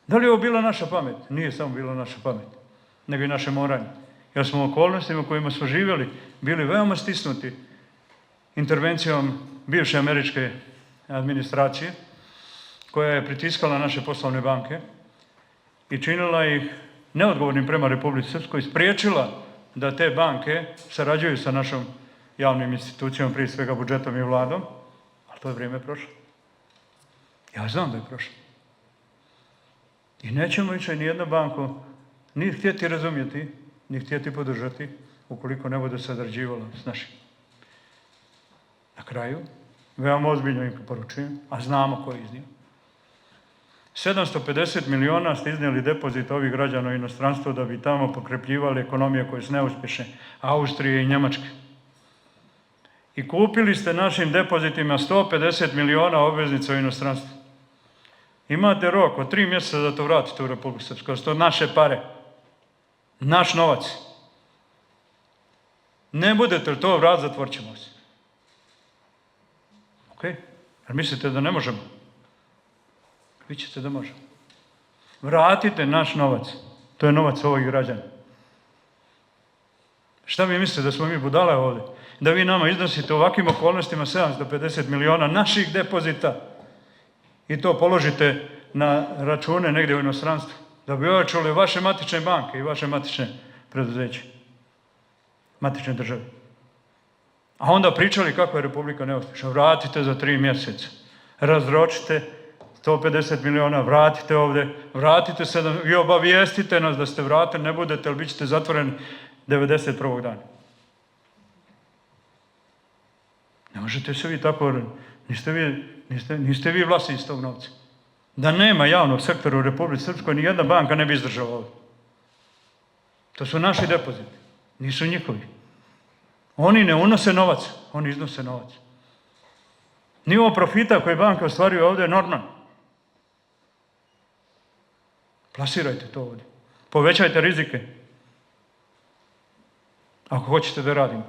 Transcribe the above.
Da li je ovo bila naša pamet? Nije samo bila naša pamet, nego i naše moranje. Jer smo u okolnostima u kojima smo živjeli bili veoma stisnuti intervencijom bivše američke administracije, koja je pritiskala naše poslovne banke i činila ih neodgovornim prema Republici Srpskoj, spriječila da te banke sarađuju sa našom javnim institucijom, prije svega budžetom i vladom, ali to je vrijeme prošlo. Ja znam da je prošlo. I nećemo više nijednu banku ni htjeti razumjeti, ni htjeti podržati, ukoliko ne bude sarađivala s našim. Na kraju, veoma ozbiljno im poručujem, a znamo ko je iznio. 750 miliona ste iznijeli depozita ovih građana u inostranstvo da bi tamo pokrepljivali ekonomije koje su neuspješne, Austrije i Njemačke. I kupili ste našim depozitima 150 miliona obveznica u inostranstvu. Imate rok od 3 mjeseca da to vratite u Republiku Srpsku. To naše pare. Naš novac. Ne budete li to vrat, zatvorit ćemo se. Ok? Jer mislite da ne možemo? Vi ćete da možemo. Vratite naš novac. To je novac ovih građana. Šta vi mislite, da smo mi budale ovdje? Da vi nama iznosite u ovakvim okolnostima 750 miliona naših depozita i to položite na račune negdje u inostranstvu, da bi ojačale vaše matične banke i vaše matične preduzeće, matične države. A onda pričali kako je Republika neuspješna. Vratite za 3 mjeseca. Razročite 150 miliona, vratite ovdje, vratite se i obavijestite nas da ste vratili, ne budete, ali bit ćete zatvoreni 91. dana. Ne možete se vi tako, niste vi vlasnici tog novca. Da nema javnog sektora u Republici Srpskoj, nijedna banka ne bi izdržala ovdje. To su naši depoziti, nisu njihovi. Oni ne unose novac, oni iznose novac. Nivo profita koje banka ostvaruje ovdje je normalno. Plasirajte to ovdje. Povećajte rizike. Ako hoćete da radimo.